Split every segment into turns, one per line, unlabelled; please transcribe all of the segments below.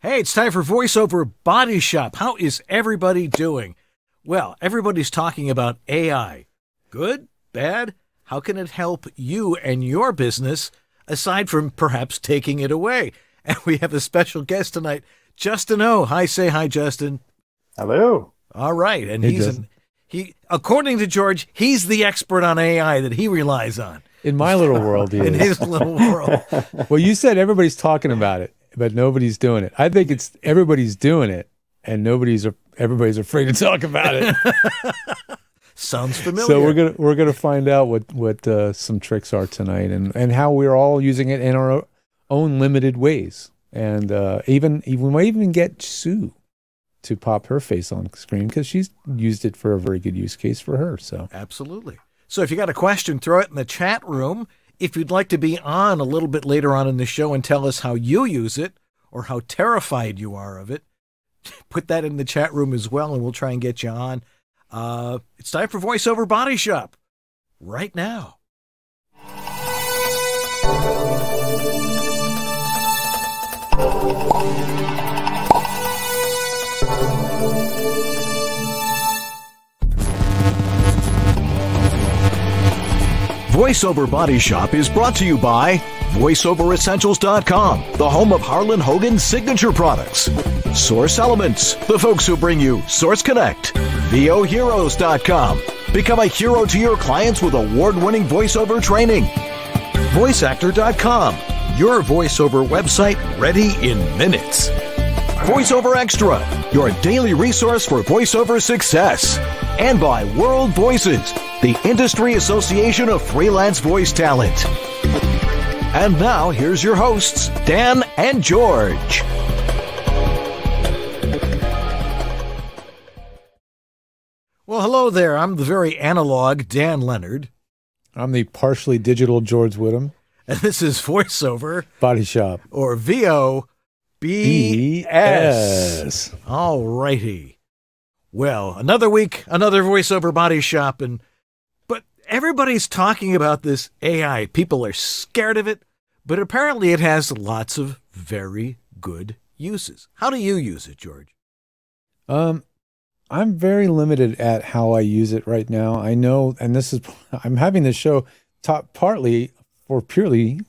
Hey, it's time for VoiceOver Body Shop. How is everybody doing? Well, everybody's talking about AI. Good? Bad? How can it help you and your business, aside from perhaps taking it away? And we have a special guest tonight, Justin O. Hi, say hi, Justin.
Hello.
All right. And
Hey,
according to George, he's the expert on AI that he relies on.
In my little world, he
In
is.
his little world.
Well, you said everybody's talking about it, but nobody's doing it. I think it's everybody's doing it, and everybody's afraid to talk about it.
Sounds familiar.
So we're gonna find out what some tricks are tonight, and how we're all using it in our own limited ways, and we might even get Sue to pop her face on screen because she's used it for a very good use case for her. So
absolutely. So if you got a question, throw it in the chat room. If you'd like to be on a little bit later on in the show and tell us how you use it or how terrified you are of it, put that in the chat room as well, and we'll try and get you on. It's time for VoiceOver Body Shop right now. VoiceOver Body Shop is brought to you by VoiceOverEssentials.com, the home of Harlan Hogan's signature products. Source Elements, the folks who bring you Source Connect. VOHeroes.com, become a hero to your clients with award-winning voiceover training. VoiceActor.com, your voiceover website ready in minutes. VoiceOver Extra, your daily resource for voiceover success. And by World Voices, the Industry Association of Freelance Voice Talent. And now, here's your hosts, Dan and George. Well, hello there. I'm the very analog DanLenard.
I'm the partially digital George Whittam.
And this is VoiceOver
Body Shop,
or VOBS. All righty. Well, another week, another VoiceOver Body Shop, but everybody's talking about this AI. People are scared of it, but apparently it has lots of very good uses. How do you use it, George?
I'm very limited at how I use it right now. I know, and I'm having this show partly for purely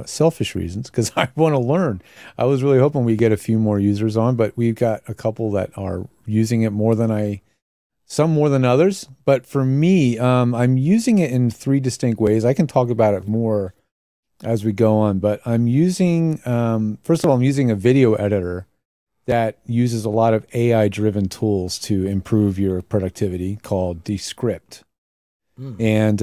selfish reasons, because I want to learn. I was really hoping we get a few more users on, but we've got a couple that are using it some more than others. But for me, I'm using it in three distinct ways. I can talk about it more as we go on, but I'm using, first of all, I'm using a video editor that uses a lot of AI-driven tools to improve your productivity called Descript. And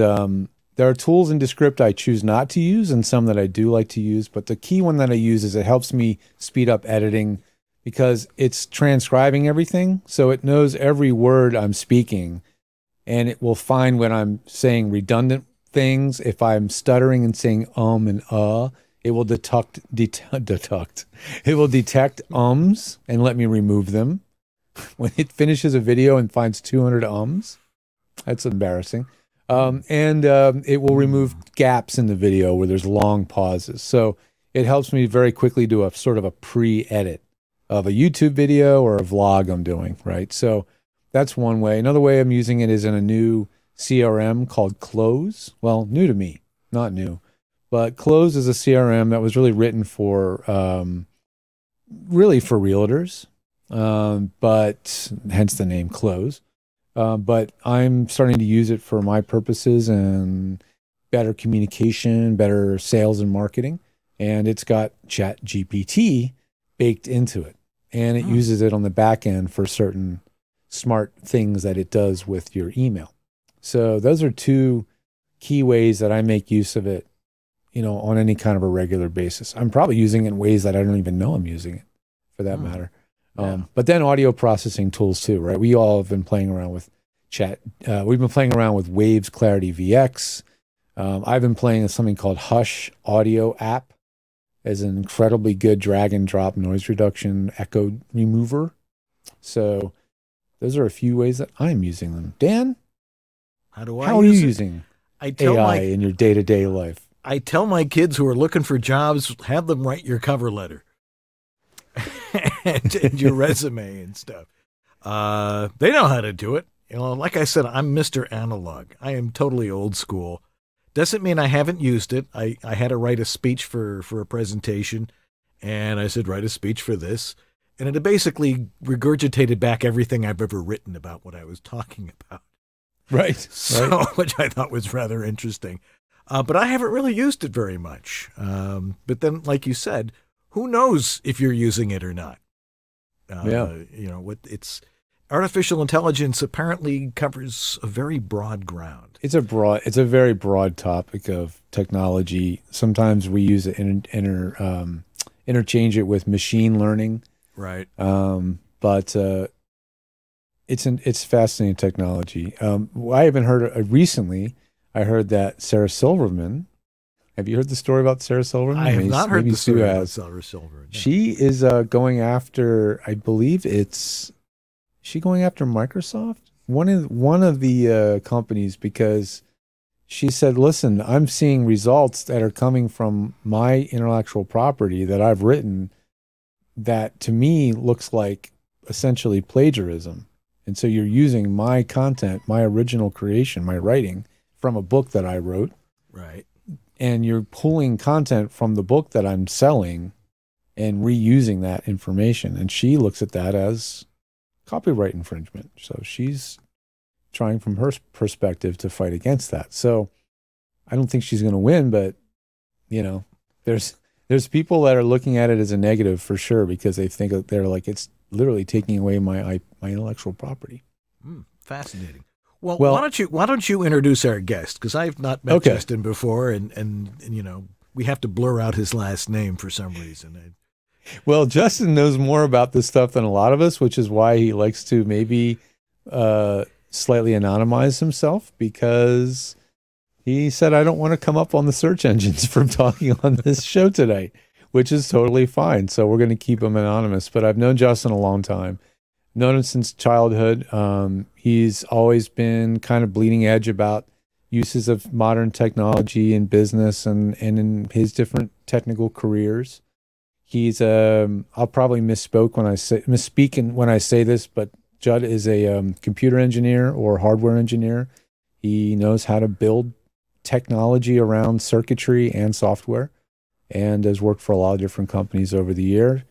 there are tools in Descript I choose not to use and some that I do like to use, but the key one that I use is it helps me speed up editing because it's transcribing everything, so it knows every word I'm speaking, and it will find when I'm saying redundant things. If I'm stuttering and saying and it will detect ums and let me remove them. When it finishes a video and finds 200 ums, that's embarrassing. It will remove gaps in the video where there's long pauses. So it helps me very quickly do a sort of a pre-edit of a YouTube video or a vlog I'm doing, right? So that's one way. Another way I'm using it is in a new CRM called Close. Well, new to me, not new. But Close is a CRM that was really written for realtors, but hence the name Close. But I'm starting to use it for my purposes and better communication, better sales and marketing. And it's got ChatGPT baked into it. And it uses it on the back end for certain smart things that it does with your email. So those are two key ways that I make use of it, on any kind of a regular basis. I'm probably using it in ways that I don't even know I'm using it, for that matter. But then audio processing tools too, right? We all have been playing around with we've been playing around with Waves Clarity VX. I've been playing with something called Hush Audio app as an incredibly good drag and drop noise reduction echo remover. So those are a few ways that I'm using them. Dan,
how
are you using AI in your day-to-day life?
I tell my kids who are looking for jobs, have them write your cover letter.
and your resume and stuff. They know how to do it. You know, like I said, I'm Mr. Analog. I am totally old school. Doesn't mean I haven't used it. I had to write a speech for a presentation, and I said, write a speech for this. And it basically regurgitated back everything I've ever written about what I was talking about.
Right.
So, which I thought was rather interesting. But I haven't really used it very much. But then, like you said, who knows if you're using it or not? You know, what it's artificial intelligence apparently covers a very broad ground.
It's a very broad topic of technology. Sometimes we use it interchange it with machine learning.
Right.
But it's fascinating technology. I haven't heard recently. I heard that Sarah Silverman. Have you heard the story about Sarah Silverman?
I have not heard the story about
Sue
Sarah Silverman. No.
She is going after, I believe is she going after Microsoft? One of the companies, because she said, listen, I'm seeing results that are coming from my intellectual property that I've written that to me looks like essentially plagiarism. And so you're using my content, my original creation, my writing from a book that I wrote.
Right.
And you're pulling content from the book that I'm selling and reusing that information. And she looks at that as copyright infringement. So she's trying from her perspective to fight against that. So I don't think she's going to win, but you know, there's people that are looking at it as a negative for sure, because they think they're like, it's literally taking away my intellectual property.
Fascinating. Well, why don't you introduce our guest? Because I've not met Justin before, and you know, we have to blur out his last name for some reason.
Well, Justin knows more about this stuff than a lot of us, which is why he likes to maybe slightly anonymize himself, because he said, I don't want to come up on the search engines from talking on this show today, which is totally fine. So we're going to keep him anonymous. But I've known Justin a long time. Known him since childhood. He's always been kind of bleeding edge about uses of modern technology in business and in his different technical careers. He's I'll probably misspeak when I say this, but Judd is a computer engineer or hardware engineer. He knows how to build technology around circuitry and software, and has worked for a lot of different companies over the year.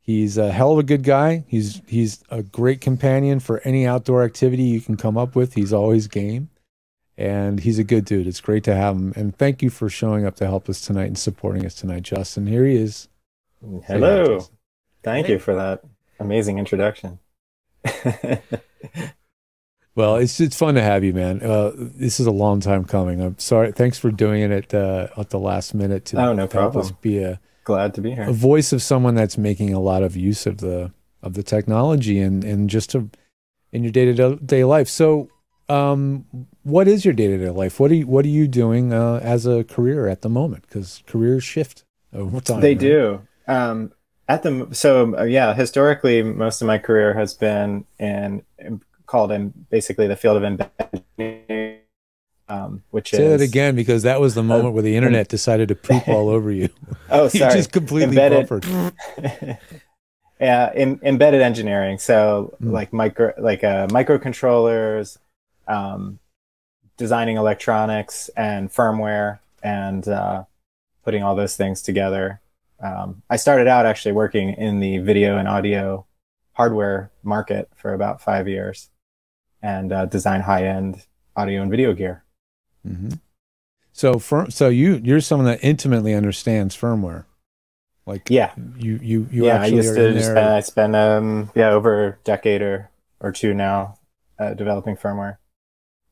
He's a hell of a good guy. He's a great companion for any outdoor activity you can come up with. He's always game, and he's a good dude. It's great to have him. And thank you for showing up to help us tonight and supporting us tonight, Justin. Here he is.
Hello. Thank you for that amazing introduction.
Well, it's fun to have you, man. This is a long time coming. I'm sorry. Thanks for doing it at the last minute to
no problem.
Help us be
glad to be here.
A voice of someone that's making a lot of use of the technology and just in your day-to-day life. So, what is your day-to-day life? What are you doing as a career at the moment? Because careers shift over time.
They do. Historically, most of my career has been basically the field of embedded engineering, which
Say that again, because that was the moment where the internet decided to poop all over you.
Oh, sorry.
You just completely buffered.
Yeah, embedded engineering. So like microcontrollers, designing electronics and firmware, and putting all those things together. I started out actually working in the video and audio hardware market for about 5 years, and design high-end audio and video gear.
Mm-hmm. So you're someone that intimately understands firmware. Like you actually
I used
are
to I spent over a decade or two now developing firmware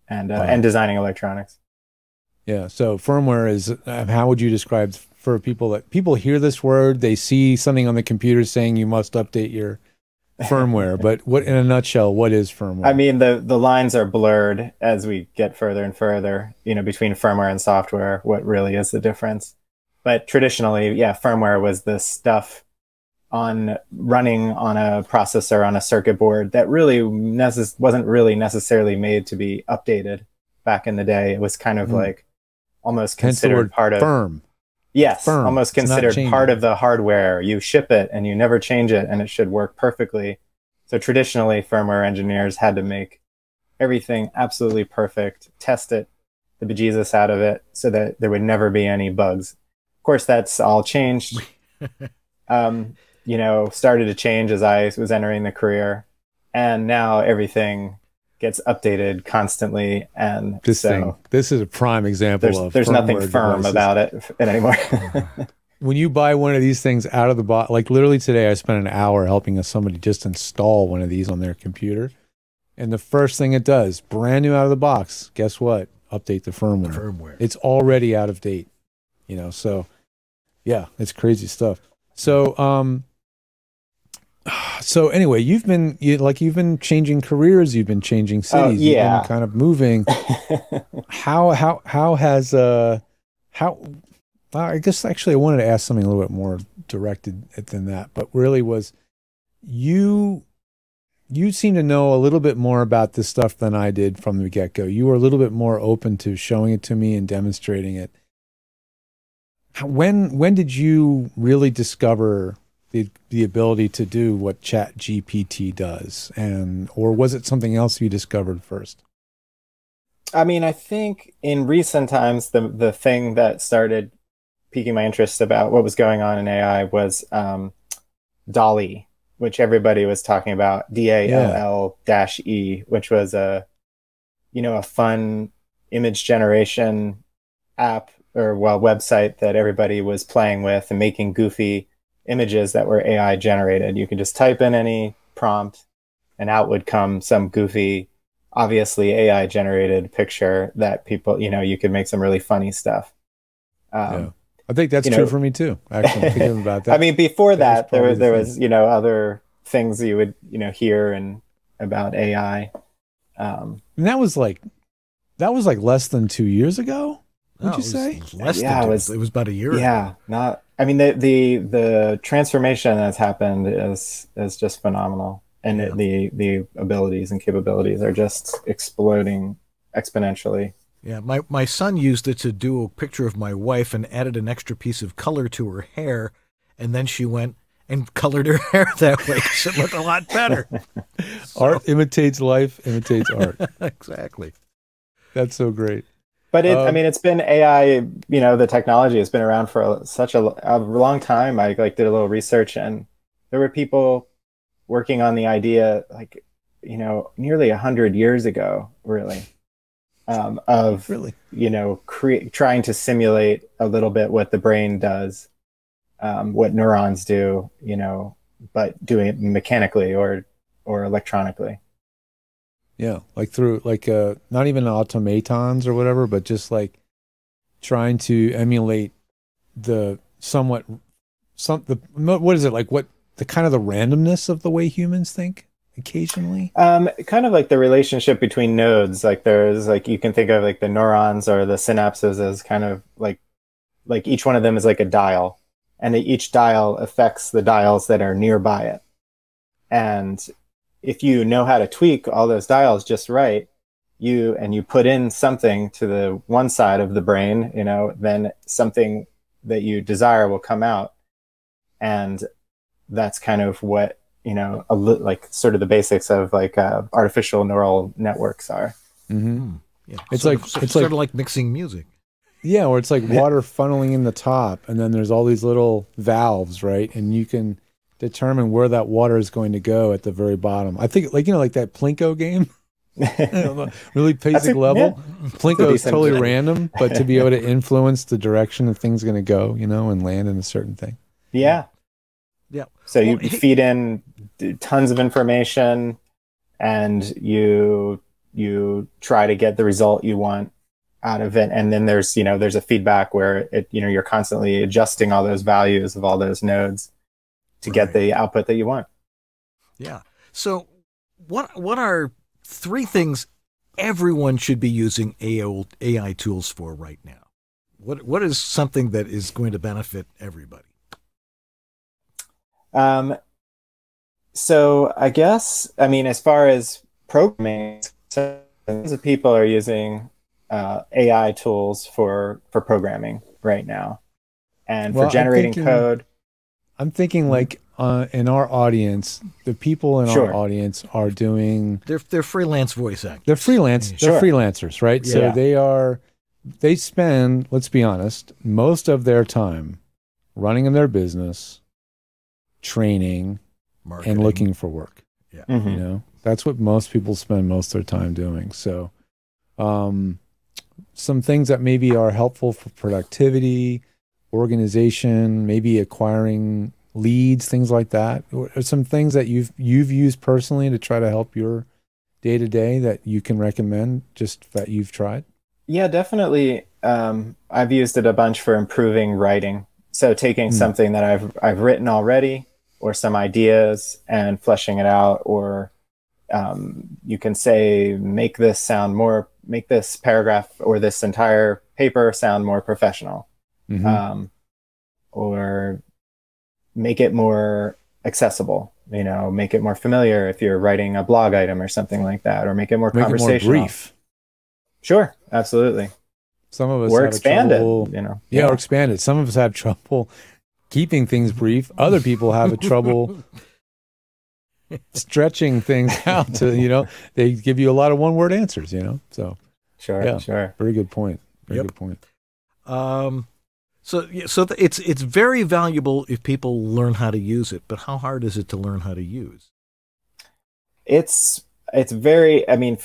and designing electronics.
Yeah. So firmware is how would you describe for people hear this word, they see something on the computer saying you must update your firmware, but what, in a nutshell, what is firmware?
I mean, the lines are blurred as we get further and further, between firmware and software, what really is the difference. But traditionally, firmware was the stuff running on a processor on a circuit board that really wasn't really necessarily made to be updated back in the day. It was kind of like almost considered part of
firm.
Yes,
firm.
almost
It's not
considered
changing.
part of the hardware. You ship it and you never change it, and it should work perfectly. So traditionally, firmware engineers had to make everything absolutely perfect, test it, the bejesus out of it, so that there would never be any bugs. Of course, that's all changed. You know, started to change as I was entering the career, and now everything gets updated constantly. And
This is a prime example of
there's nothing
firmware
firm
devices.
about it anymore.
When you buy one of these things out of the box, like literally today, I spent an hour helping somebody just install one of these on their computer. And the first thing it does, brand new out of the box, guess what? Update the firmware. It's already out of date, you know? So yeah, it's crazy stuff. So, so anyway, you've been changing careers, you've been changing cities, you've been kind of moving. I guess actually I wanted to ask something a little bit more directed than that, but really was you seem to know a little bit more about this stuff than I did from the get-go. You were a little bit more open to showing it to me and demonstrating it. When did you really discover the ability to do what ChatGPT does, or was it something else you discovered first?
I mean, I think in recent times, the thing that started piquing my interest about what was going on in AI was DALL-E, which everybody was talking about, DALL-E, which was a fun image generation app or website that everybody was playing with and making goofy images that were AI generated. You could just type in any prompt and out would come some goofy, obviously AI generated picture that people, you could make some really funny stuff.
Yeah. I think that's true for me too. Actually, thinking about that.
I mean, before that, there was other things you would hear and about AI.
And that was like less than 2 years ago. Would you say?
Less than it was about a year.
Yeah, not. I mean, the transformation that's happened is just phenomenal, and the abilities and capabilities are just exploding exponentially.
Yeah, my son used it to do a picture of my wife and added an extra piece of color to her hair, and then she went and colored her hair that way because it looked a lot better.
Art imitates life, imitates art.
Exactly.
That's so great.
But I mean, it's been AI, the technology has been around for such a long time. I did a little research, and there were people working on the idea, nearly 100 years ago, really. Trying to simulate a little bit what the brain does, what neurons do, but doing it mechanically or electronically.
Yeah, like through not even automatons or whatever, but just like trying to emulate what is it, like what the kind of the randomness of the way humans think occasionally?
Kind of like the relationship between nodes. Like there's you can think of the neurons or the synapses as kind of like each one of them is like a dial, and each dial affects the dials that are nearby it. And if you know how to tweak all those dials just right, you put in something to the one side of the brain, then something that you desire will come out. And that's kind of what sort of the basics of artificial neural networks are.
Mm-hmm.
Yeah, it's sort of like mixing music.
Yeah, or it's like water funneling in the top, and then there's all these little valves, right? And you can determine where that water is going to go at the very bottom. I think like that Plinko game. Really basic level. Yeah. Plinko is totally random, but to be able to influence the direction the thing's going to go, and land in a certain thing.
Yeah.
Yeah.
So you feed in tons of information, and you try to get the result you want out of it, and then there's a feedback where you're constantly adjusting all those values of all those nodes to get the output that you want. Yeah.
So what are 3 things everyone should be using AI tools for right now? What is something that is going to benefit everybody?
So I guess, as far as programming, tons of people are using AI tools for programming right now. And for generating code,
I'm thinking like in our audience, the people in our audience are doing
they're freelance voice actors.
They're freelancers, right?
Yeah.
So they spend, let's be honest, most of their time running their business, training, marketing, and looking for work.
Yeah.
You know, that's what most people spend most of their time doing. So some things that maybe are helpful for productivity, organization, maybe acquiring leads, things like that, or some things that you've used personally to try to help your day-to-day that you can recommend, just that you've tried?
Yeah, definitely. I've used it a bunch for improving writing. So taking something that I've written already, or some ideas, and fleshing it out, or you can say, make this paragraph or this entire paper sound more professional, or make it more accessible, you know, make it more familiar if you're writing a blog item or something like that, or make it more conversational.
It more brief.
Sure, absolutely.
Some of us
or
have
expanded,
trouble,
you know.
Yeah, or expanded. Some of us have trouble keeping things brief. Other people have a trouble stretching things out to, you know, they give you a lot of one-word answers, you know. So
sure.
Very good point. Very good point.
So it's very valuable if people learn how to use it, but how hard is it to learn how to use?
It's very, I mean,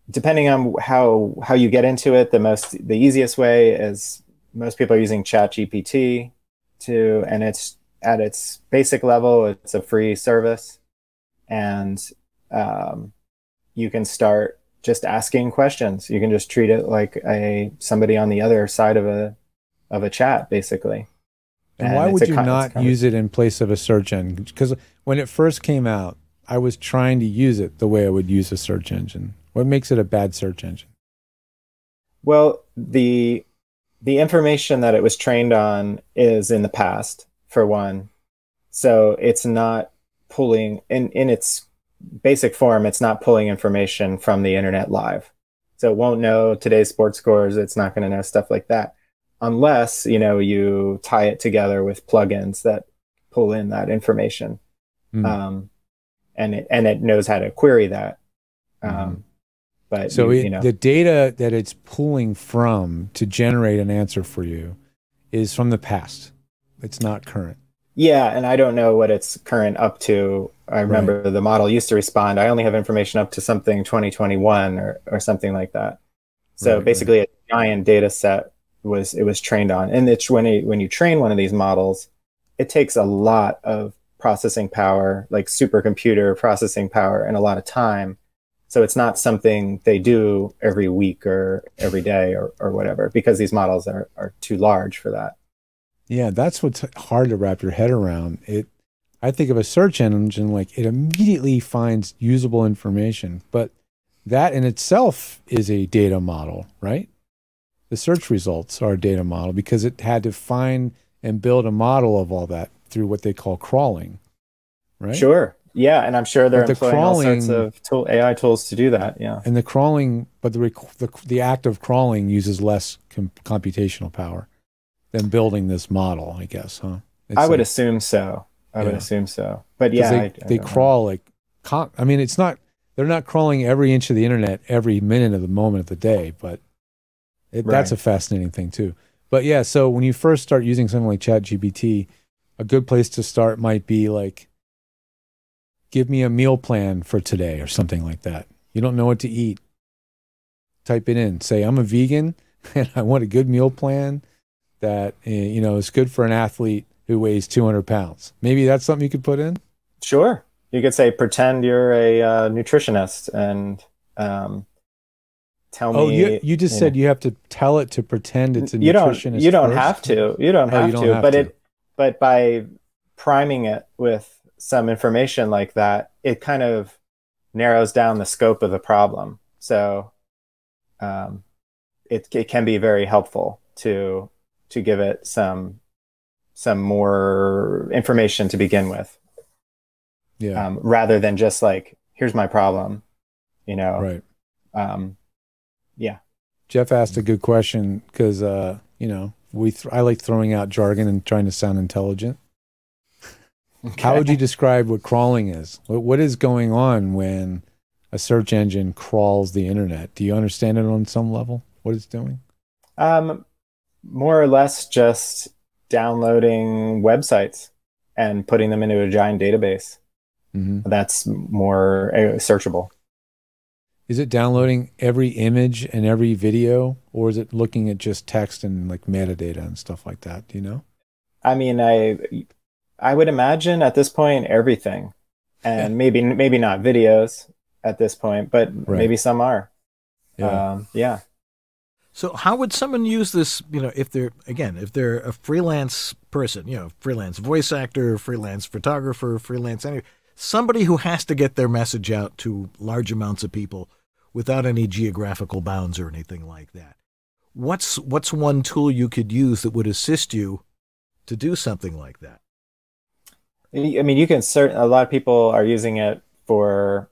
depending on how you get into it, the easiest way is most people are using ChatGPT and it's at its basic level, it's a free service, and you can start just asking questions. You can just treat it like somebody on the other side of a chat, basically.
And why would you not use it in place of a search engine? Because when it first came out, I was trying to use it the way I would use a search engine. What makes it a bad search engine?
Well, the information that it was trained on is in the past, for one. So it's not pulling, in its basic form, it's not pulling information from the internet live. So it won't know today's sports scores. It's not going to know stuff like that, unless, you know, you tie it together with plugins that pull in that information. And it knows how to query that. But
so
you know,
the data that it's pulling from to generate an answer for you is from the past. It's not current.
Yeah, and I don't know what it's current up to. I remember the model used to respond, I only have information up to something 2021 or something like that. So basically a giant data set it was trained on. And it's when you train one of these models, it takes a lot of processing power, like supercomputer processing power, and a lot of time. So it's not something they do every week or every day or whatever, because these models are too large for that.
Yeah, that's what's hard to wrap your head around. I think of a search engine like it immediately finds usable information, but that in itself is a data model, right? The search results are a data model because it had to find and build a model of all that through what they call crawling, right?
Sure. Yeah, and I'm sure they're employing all sorts of AI tools to do that. Yeah,
and the crawling, but the act of crawling uses less computational power than building this model, I guess, huh?
I would assume so. I would assume so. But yeah,
they crawl like. I mean, it's not. They're not crawling every inch of the internet every minute of the moment of the day, but that's a fascinating thing too. But yeah, so when you first start using something like ChatGPT, a good place to start might be like, give me a meal plan for today or something like that. You don't know what to eat. Type it in. Say, I'm a vegan and I want a good meal plan that, you know, is good for an athlete who weighs 200 pounds. Maybe that's something you could put in?
Sure. You could say, pretend you're a nutritionist and tell me.
Oh, you just said you have to tell it to pretend it's a nutritionist.
You don't have to. You don't have to. But by priming it with some information like that, it kind of narrows down the scope of the problem. So it can be very helpful to give it some more information to begin with.
Yeah.
Rather than just like, here's my problem, you know.
Right.
Yeah.
Jeff asked a good question because you know, I like throwing out jargon and trying to sound intelligent. Okay. How would you describe what crawling is? What is going on when a search engine crawls the internet? Do you understand it on some level, what it's doing?
More or less just downloading websites and putting them into a giant database. Mm-hmm. That's more searchable.
Is it downloading every image and every video, or is it looking at just text and like metadata and stuff like that? Do you know?
I mean, I would imagine at this point everything, and maybe not videos at this point, but maybe some are. Yeah.
So how would someone use this, if they're a freelance person, freelance voice actor, freelance photographer, somebody who has to get their message out to large amounts of people without any geographical bounds or anything like that? What's one tool you could use that would assist you to do something like that?
I mean, you can a lot of people are using it who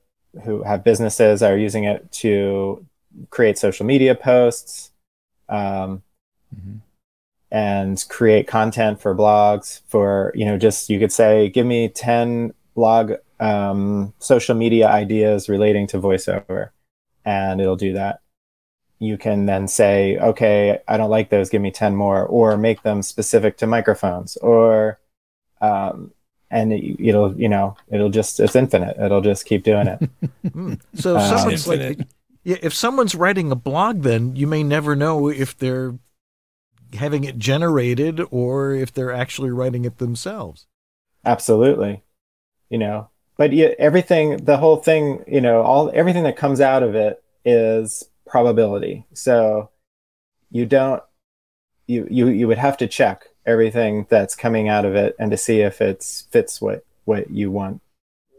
have businesses are using it to create social media posts, and create content for blogs you could say, give me 10 blog social media ideas relating to voiceover, and it'll do that. You can then say, okay, I don't like those, give me 10 more, or make them specific to microphones, or and it'll just, it's infinite. It'll just keep doing it.
So someone's if someone's writing a blog, then you may never know if they're having it generated or if they're actually writing it themselves.
Absolutely. But everything, the whole thing, everything that comes out of it is probability. So you would have to check everything that's coming out of it and to see if it fits what you want,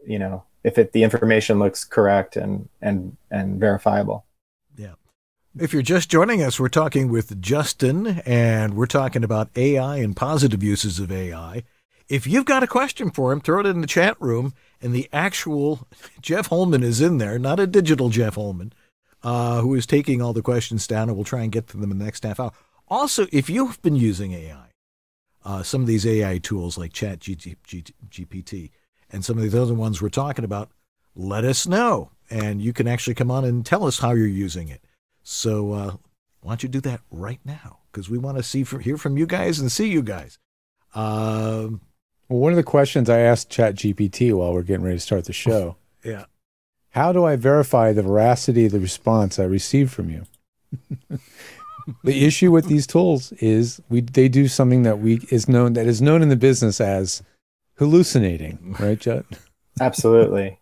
if the information looks correct and verifiable.
Yeah. If you're just joining us, we're talking with Justin, and we're talking about AI and positive uses of AI. If you've got a question for him, throw it in the chat room, and the actual Jeff Holman is in there, not a digital Jeff Holman, who is taking all the questions down, and we'll try and get to them in the next half hour. Also, if you've been using AI, some of these AI tools like ChatGPT and some of these other ones we're talking about, let us know. And you can actually come on and tell us how you're using it. So why don't you do that right now? Because we want to hear from you guys and see you guys.
Well, one of the questions I asked ChatGPT while we're getting ready to start the show.
Yeah.
How do I verify the veracity of the response I received from you? The issue with these tools is they do something that is known in the business as hallucinating, right, Chet?
Absolutely.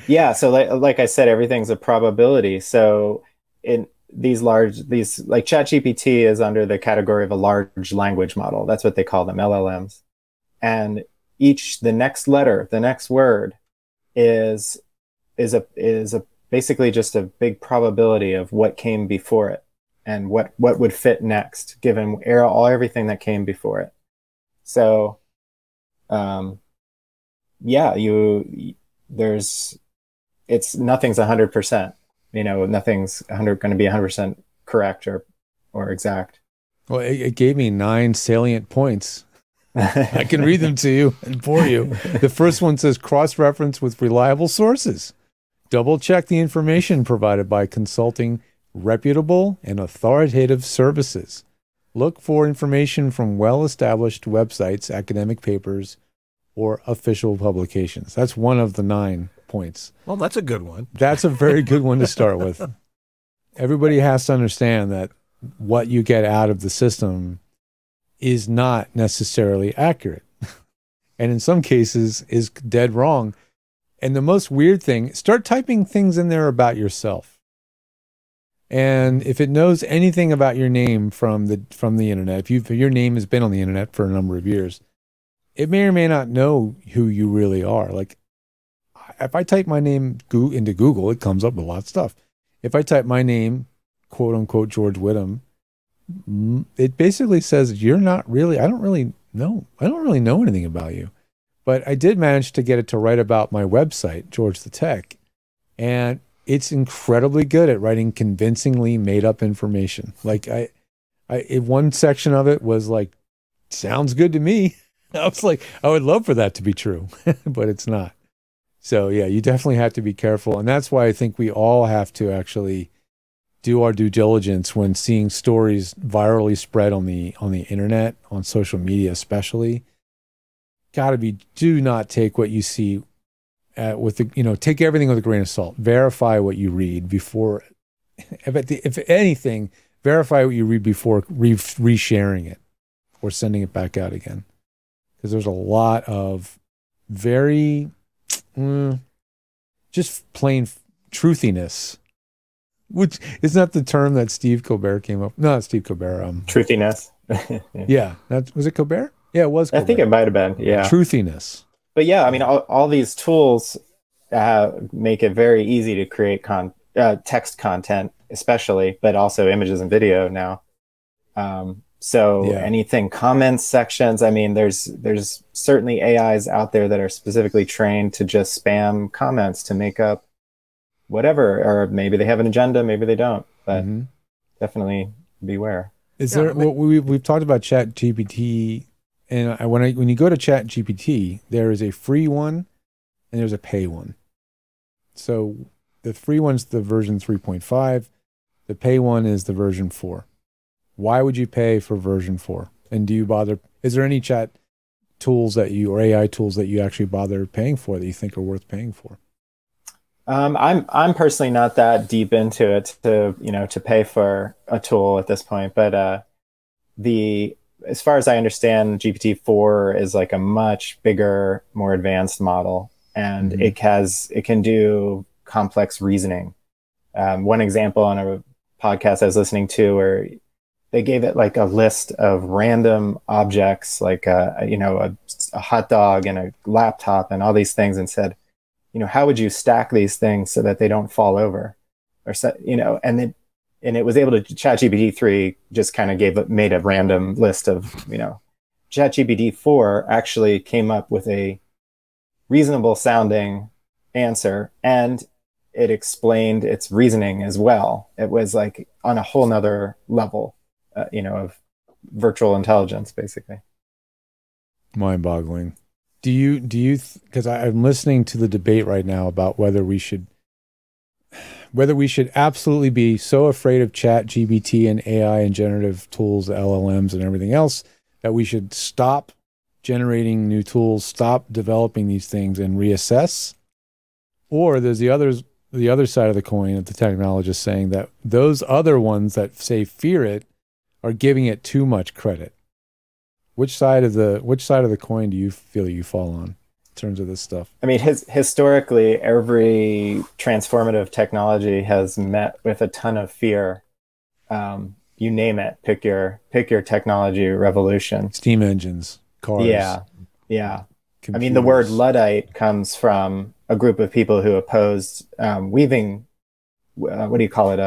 Yeah. So like I said, everything's a probability. So in these like ChatGPT is under the category of a large language model. That's what they call them, LLMs. And the next letter, the next word is basically just a big probability of what came before it and what would fit next, given everything that came before it. So, nothing's 100%. Nothing's going to be 100% correct or exact.
Well, it gave me 9 salient points. I can read them to you and for you. The first one says cross-reference with reliable sources. Double-check the information provided by consulting reputable and authoritative services. Look for information from well-established websites, academic papers, or official publications. That's one of the 9 points.
Well, that's a good one.
That's a very good one to start with. Everybody has to understand that what you get out of the system is not necessarily accurate. And in some cases is dead wrong. And the most weird thing, start typing things in there about yourself. And if it knows anything about your name from the internet, if your name has been on the internet for a number of years, it may or may not know who you really are. Like, if I type my name into Google, it comes up with a lot of stuff. If I type my name, quote unquote, George Whittam, it basically says you're not really, I don't really know anything about you. But I did manage to get it to write about my website, George the Tech, and it's incredibly good at writing convincingly made up information. Like One section of it was like, sounds good to me. I was like, I would love for that to be true, but it's not. So yeah, you definitely have to be careful. And that's why I think we all have to actually do our due diligence when seeing stories virally spread on the internet, on social media especially. Do not take what you see take everything with a grain of salt. Verify what you read before, if anything, verify what you read before resharing it or sending it back out again. Because there's a lot of very just plain truthiness, which is not the term that Steve Colbert came up. No, not Steve Colbert.
Truthiness.
Yeah, was it Colbert? Yeah, it was Colbert.
I think it might have been. Yeah,
truthiness.
But yeah, I mean, all these tools make it very easy to create text content, especially, but also images and video now. Anything, comments sections. I mean, there's certainly AIs out there that are specifically trained to just spam comments to make up whatever, or maybe they have an agenda, maybe they don't. But definitely beware.
We've talked about ChatGPT, and when you go to ChatGPT, there is a free one and there's a pay one. So the free one's the version 3.5, the pay one is the version 4. Why would you pay for version 4? And do you bother? Is there any chat tools or AI tools that you actually bother paying for that you think are worth paying for?
I'm personally not that deep into it to pay for a tool at this point, but as far as I understand, GPT-4 is like a much bigger, more advanced model, and it can do complex reasoning. One example on a podcast I was listening to where they gave it like a list of random objects, like a hot dog and a laptop and all these things, and said, how would you stack these things so that they don't fall over, or and it was able to. ChatGPT-3 just kind of made a random list of ChatGPT-4 actually came up with a reasonable sounding answer, and it explained its reasoning as well. It was like on a whole nother level. Of virtual intelligence, basically.
Mind-boggling. Do you because I'm listening to the debate right now about whether we should absolutely be so afraid of ChatGPT and AI and generative tools, LLMs and everything else, that we should stop generating new tools, stop developing these things and reassess. Or there's the other side of the coin of the technologists saying that those other ones that say fear it are giving it too much credit. Which side of the coin do you feel you fall on in terms of this stuff? I mean,
historically, every transformative technology has met with a ton of fear. You name it. Pick your technology revolution.
Steam engines, cars.
Yeah. Computers. I mean, the word Luddite comes from a group of people who opposed weaving. What do you call it?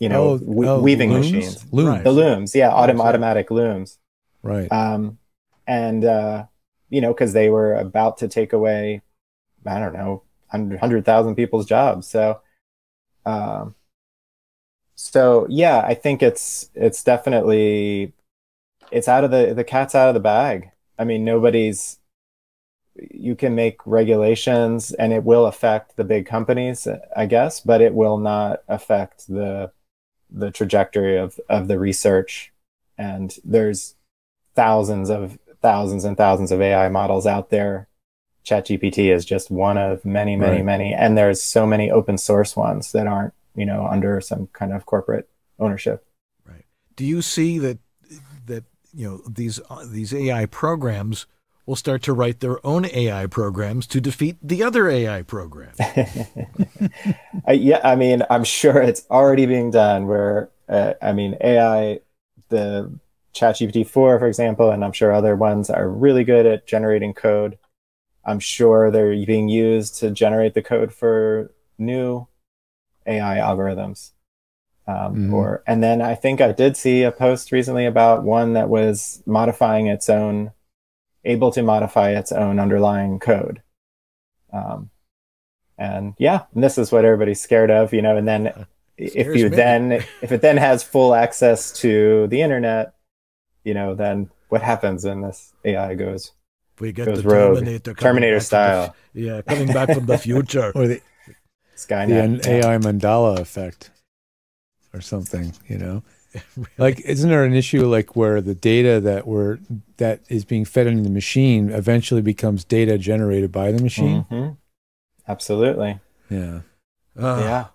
Weaving
looms?
machines.
Looms. Right.
The looms, yeah, automatic looms.
Right.
Because they were about to take away, I don't know, 100,000 people's jobs. So yeah, I think it's definitely, it's out of the cat's out of the bag. I mean, you can make regulations and it will affect the big companies, I guess, but it will not affect the trajectory of the research. And there's thousands and thousands of AI models out there. ChatGPT is just one of many, many. And there's so many open source ones that aren't, under some kind of corporate ownership.
Right. Do you see that these AI programs will start to write their own AI programs to defeat the other AI programs?
Yeah, I mean, I'm sure it's already being done where, AI, the ChatGPT-4, for example, and I'm sure other ones are really good at generating code. I'm sure they're being used to generate the code for new AI algorithms. And then I think I did see a post recently about one that was able to modify its own underlying code. And this is what everybody's scared of, and then if it then has full access to the internet, then what happens when this AI goes
the
rogue, Terminator style?
Coming back from the future.
Or the
Skynet.
AI Mandela effect or something,
Really?
Like, isn't there an issue like where the data that is being fed into the machine eventually becomes data generated by the machine?
Mm-hmm. Absolutely.
Yeah.
Yeah.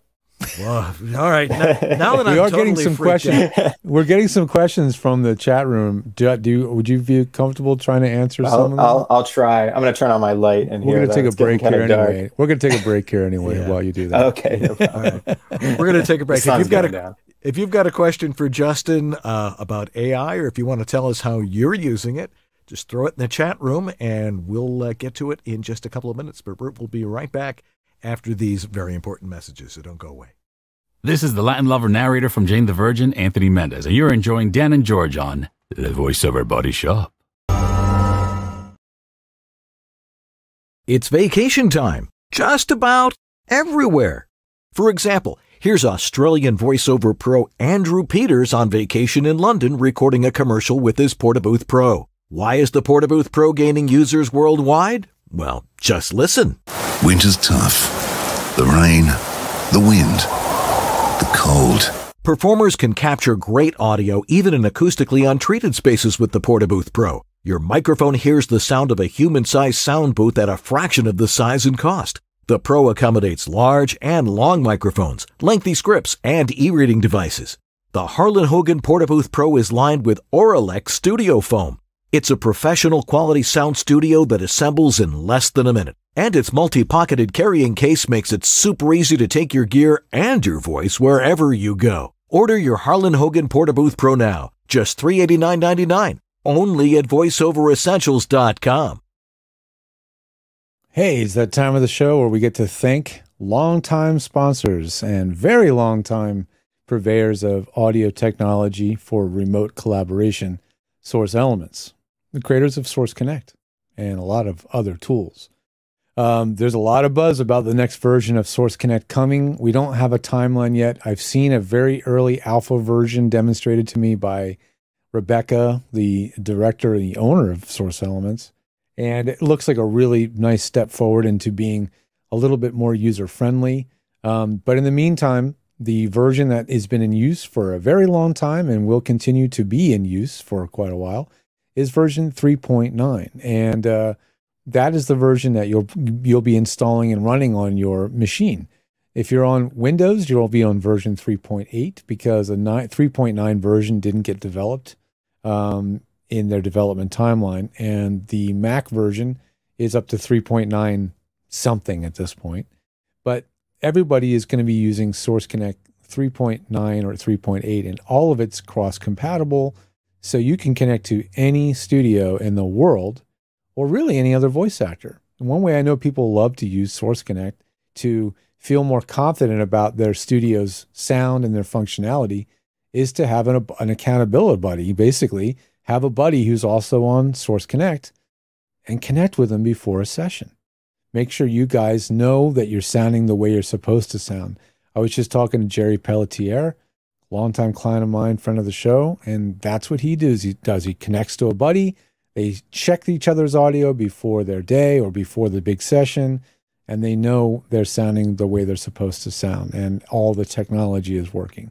Well, all right. Now that
We
I'm
are
totally
getting some
freaked
questions.
out-
We're getting some questions from the chat room. Would you be comfortable trying to answer some of them?
I'll try. I'm going to turn on my light and
We're going to take a break here anyway. We're going to take a break here anyway
Yeah.
while you do that.
Okay. No problem.
All right. We're going to take a break.
The sun's going down.
If you've got a question for Justin about AI, or if you want to tell us how you're using it, just throw it in the chat room and we'll get to it in just a couple of minutes. But we'll be right back after these very important messages, so don't go away.
This is the Latin lover narrator from Jane the Virgin, Anthony Mendez, and you're enjoying Dan and George on the VoiceOver Body Shop.
It's vacation time, just about everywhere. For example, here's Australian voiceover pro Andrew Peters on vacation in London recording a commercial with his Portabooth Pro. Why is the Portabooth Pro gaining users worldwide? Well, just listen.
Winter's tough. The rain, the wind, the cold.
Performers can capture great audio even in acoustically untreated spaces with the Portabooth Pro. Your microphone hears the sound of a human-sized sound booth at a fraction of the size and cost. The Pro accommodates large and long microphones, lengthy scripts, and e-reading devices. The Harlan Hogan Portabooth Pro is lined with Auralex studio foam. It's a professional quality sound studio that assembles in less than a minute. And its multi-pocketed carrying case makes it super easy to take your gear and your voice wherever you go. Order your Harlan Hogan Portabooth Pro now, just $389.99, only at voiceoveressentials.com.
Hey, it's that time of the show where we get to thank longtime sponsors and very long-time purveyors of audio technology for remote collaboration, Source Elements, the creators of Source Connect, and a lot of other tools. There's a lot of buzz about the next version of Source Connect coming. We don't have a timeline yet. I've seen a very early alpha version demonstrated to me by Rebecca, the director and the owner of Source Elements. And it looks like a really nice step forward into being a little bit more user-friendly. But in the meantime, the version that has been in use for a very long time and will continue to be in use for quite a while is version 3.9. And that is the version that you'll be installing and running on your machine. If you're on Windows, you'll be on version 3.8 because a 3.9 version didn't get developed in their development timeline, and the Mac version is up to 3.9 something at this point. But everybody is going to be using Source Connect 3.9 or 3.8, and all of it's cross-compatible, so you can connect to any studio in the world or really any other voice actor. And one way I know people love to use Source Connect to feel more confident about their studio's sound and their functionality is to have an accountability buddy. Basically, have a buddy who's also on Source Connect and connect with them before a session. Make sure you guys know that you're sounding the way you're supposed to sound. I was just talking to Jerry Pelletier, longtime client of mine, friend of the show, and that's what he does. He connects to a buddy. They check each other's audio before their day or before the big session, and they know they're sounding the way they're supposed to sound, and all the technology is working.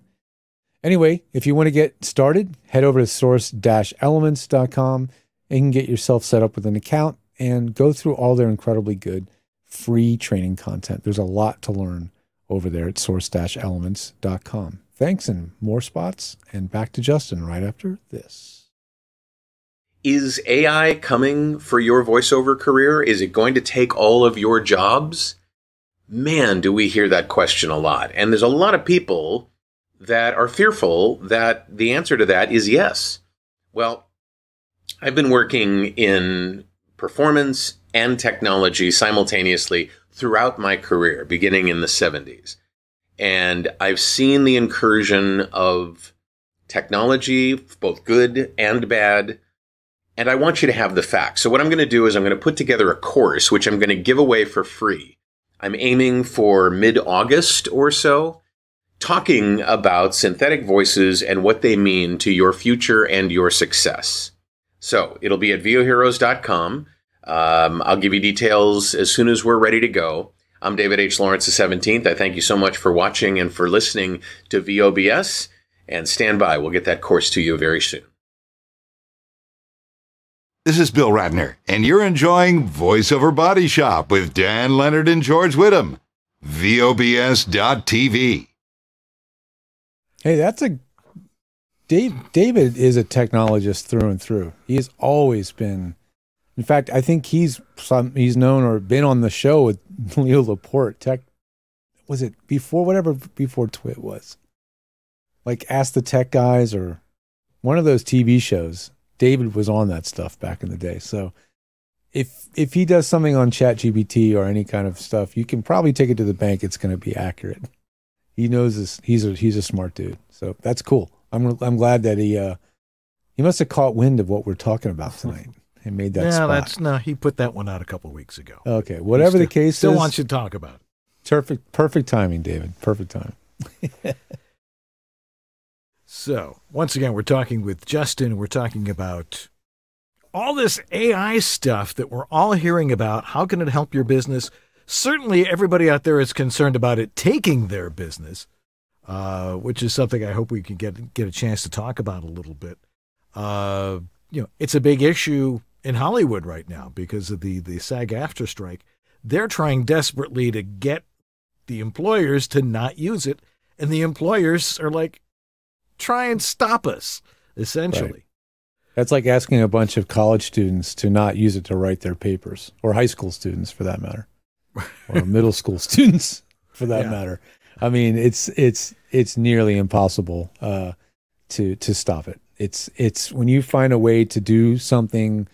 Anyway, if you want to get started, head over to source-elements.com and you can get yourself set up with an account and go through all their incredibly good free training content. There's a lot to learn over there at source-elements.com. Thanks, and more spots, and back to Justin right after this.
Is AI coming for your voiceover career? Is it going to take all of your jobs? Man, do we hear that question a lot. And there's a lot of people that are fearful that the answer to that is yes. Well, I've been working in performance and technology simultaneously throughout my career, beginning in the 70s. And I've seen the incursion of technology, both good and bad. And I want you to have the facts. So what I'm going to do is I'm going to put together a course, which I'm going to give away for free. I'm aiming for mid-August or so, talking about synthetic voices and what they mean to your future and your success. So it'll be at voheroes.com. I'll give you details as soon as we're ready to go. I'm David H. Lawrence the 17th. I thank you so much for watching and for listening to VOBS. And stand by. We'll get that course to you very soon.
This is Bill Ratner, and you're enjoying VoiceOver Body Shop with DanLenard and George Whittam. VOBS.TV.
Hey, that's a David is a technologist through and through. He has always been. In fact, I think he's known or been on the show with Leo Laporte. Was it before Twit was? Like Ask the Tech Guys or one of those TV shows. David was on that stuff back in the day. So if he does something on ChatGPT or any kind of stuff, you can probably take it to the bank. It's going to be accurate. He knows this. He's a smart dude. So that's cool. I'm glad that he must have caught wind of what we're talking about tonight and made that spot.
He put that one out a couple of weeks ago.
Okay, whatever the case
still
is.
wants you to talk about it.
Perfect timing, David. Perfect time.
So, once again, we're talking with Justin. We're talking about all this AI stuff that we're all hearing about. How can it help your business? Certainly, everybody out there is concerned about it taking their business, which is something I hope we can get a chance to talk about a little bit. It's a big issue in Hollywood right now because of the SAG-AFTRA strike. They're trying desperately to get the employers to not use it, and the employers are like, try and stop us, essentially.
Right. That's like asking a bunch of college students to not use it to write their papers, or high school students for that matter, or middle school students for that matter. I mean, it's nearly impossible to stop it. It's when you find a way to do something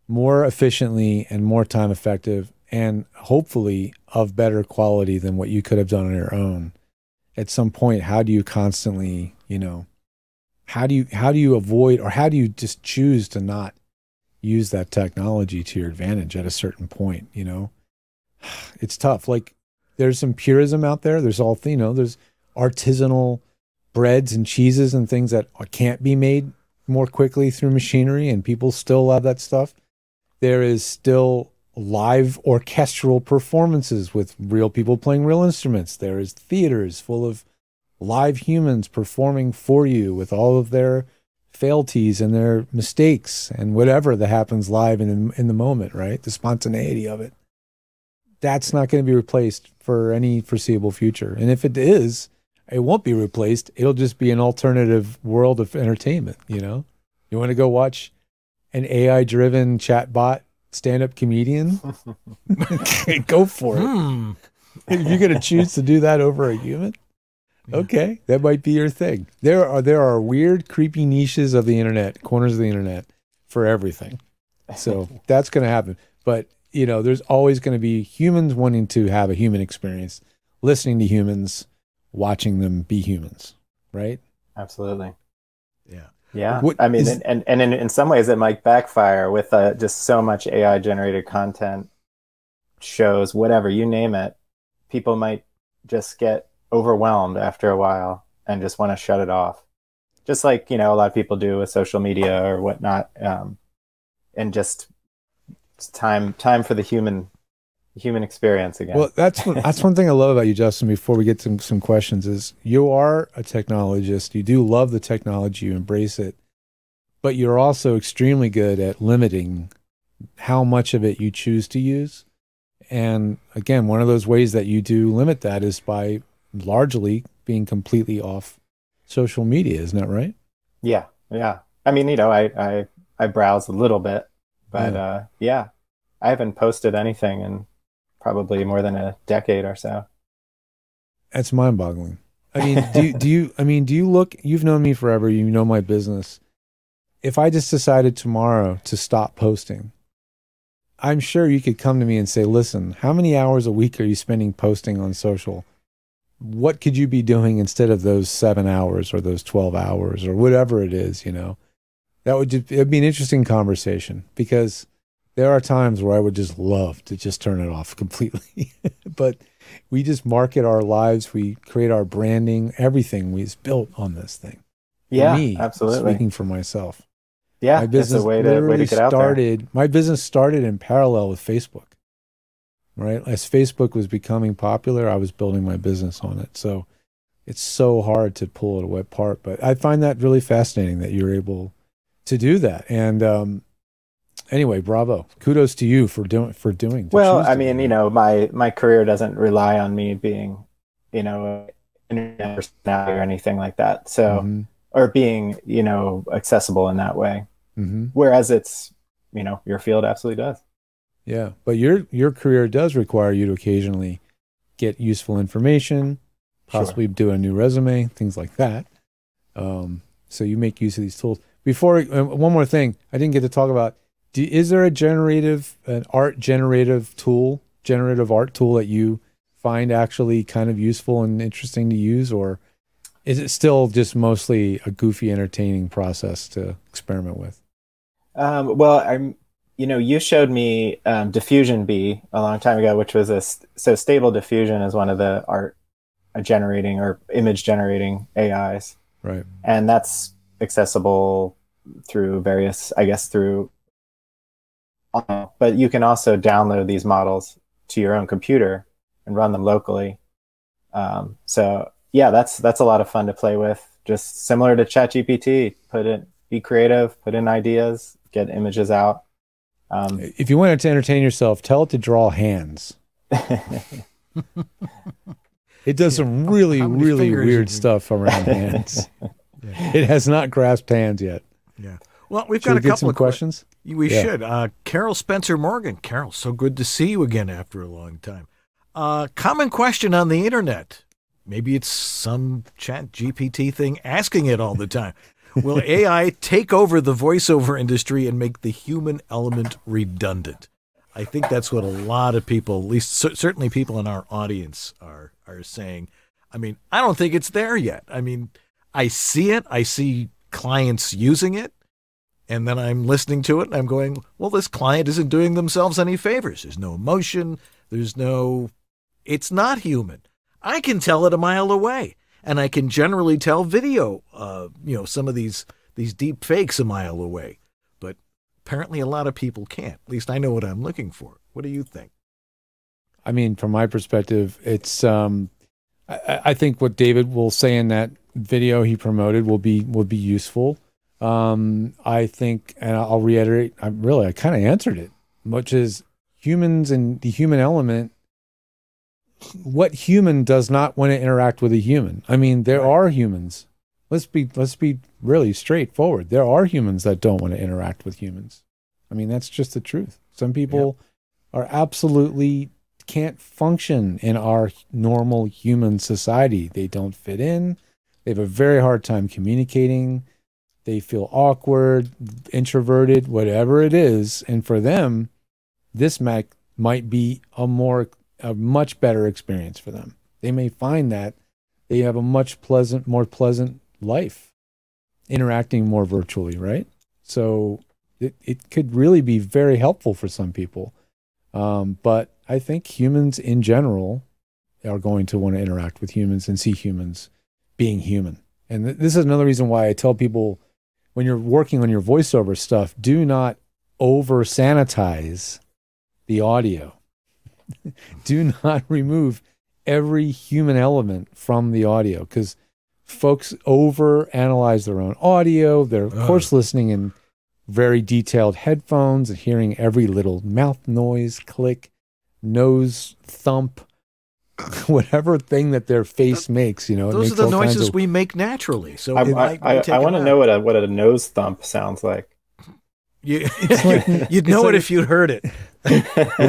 more efficiently and more time effective, and hopefully of better quality than what you could have done on your own. At some point, how do you constantly, how do you avoid, or how do you just choose to not use that technology to your advantage at a certain point? It's tough. Like, there's some purism out there. There's there's artisanal breads and cheeses and things that can't be made more quickly through machinery, and people still love that stuff. There is still live orchestral performances with real people playing real instruments. There is theaters full of live humans performing for you with all of their failties and their mistakes and whatever that happens live in the moment, right? The spontaneity of it. That's not going to be replaced for any foreseeable future. And if it is, it won't be replaced. It'll just be an alternative world of entertainment, You want to go watch an AI-driven chatbot stand-up comedian? Go for it. If you're going to choose to do that over a human, okay, that might be your thing. There are weird, creepy niches of the internet, corners of the internet for everything. So that's going to happen. But, there's always going to be humans wanting to have a human experience, listening to humans, watching them be humans, right?
Absolutely.
Yeah.
Yeah. And in some ways it might backfire with just so much AI generated content, shows, whatever, you name it. People might just get overwhelmed after a while and just want to shut it off. Just like, a lot of people do with social media or whatnot. And just it's time for the human experience again.
Well, that's one thing I love about you, Justin, before we get to some questions, is you are a technologist. You do love the technology, you embrace it, but you're also extremely good at limiting how much of it you choose to use. And again, one of those ways that you do limit that is by largely being completely off social media. Isn't that right?
Yeah. Yeah. I mean, I browse a little bit, but I haven't posted anything in probably more than a decade or so.
That's mind-boggling. I mean, do you look, you've known me forever, you know my business. If I just decided tomorrow to stop posting, I'm sure you could come to me and say, listen, how many hours a week are you spending posting on social? What could you be doing instead of those 7 hours or those 12 hours or whatever it is, it'd be an interesting conversation, because there are times where I would just love to just turn it off completely. But we just market our lives. We create our branding. Everything is built on this thing.
Yeah,
for me,
absolutely.
Speaking for myself.
Yeah,
my business
it's a way to get out there.
My business started in parallel with Facebook. Right? As Facebook was becoming popular, I was building my business on it. So it's so hard to pull it apart. But I find that really fascinating that you're able to do that. And anyway, bravo. Kudos to you for doing.
Well, I mean, you know, my career doesn't rely on me being, you know, an internet personality or anything like that. So, or being, you know, accessible in that way. Whereas it's, you know, your field absolutely does.
Yeah, but your career does require you to occasionally get useful information, possibly do a new resume, things like that. So you make use of these tools. Before, one more thing, I didn't get to talk about. Is there an art generative art tool that you find actually kind of useful and interesting to use, or is it still just mostly a goofy, entertaining process to experiment with?
Well, you know, you showed me Diffusion Bee a long time ago, which was so Stable Diffusion is one of the art generating or image generating AIs,
right?
And that's accessible through various, I guess, but you can also download these models to your own computer and run them locally. So yeah, that's a lot of fun to play with. Just similar to ChatGPT, be creative, put in ideas, get images out.
If you wanted to entertain yourself, tell it to draw hands. It does some really weird stuff around hands. It has not grasped hands yet.
Yeah. Well, we've got a couple of
questions.
We should. Carol Spencer Morgan. Carol, so good to see you again after a long time. Common question on the internet. Maybe it's some chat GPT thing asking it all the time. Will AI take over the voiceover industry and make the human element redundant? I think that's what a lot of people, at least certainly people in our audience, are saying. I mean, I don't think it's there yet. I mean, I see it. I see clients using it. And then I'm listening to it and I'm going, well, this client isn't doing themselves any favors. There's no emotion. It's not human. I can tell it a mile away. And I can generally tell video, some of these deep fakes a mile away. But apparently a lot of people can't. At least I know what I'm looking for. What do you think?
I mean, from my perspective, it's I think what David will say in that video he promoted will be useful. I think, and I'll reiterate, I kind of answered it, which is humans and the human element. What human does not want to interact with a human? I mean, there are humans. Let's be really straightforward. There are humans that don't want to interact with humans. I mean, that's just the truth. Some people are absolutely can't function in our normal human society. They don't fit in. They have a very hard time communicating. They feel awkward, introverted, whatever it is. And for them, this might be a much better experience for them. They may find that they have a more pleasant life, interacting more virtually, right? So it could really be very helpful for some people. But I think humans in general are going to want to interact with humans and see humans being human. And this is another reason why I tell people, when you're working on your voiceover stuff, do not over sanitize the audio. Do not remove every human element from the audio, because folks over analyze their own audio. They're of course listening in very detailed headphones and hearing every little mouth noise, click, nose thump, whatever thing that their face makes.
Those are the noises we make naturally. So
I want to know what a nose thump sounds like.
You'd know it if you'd heard it.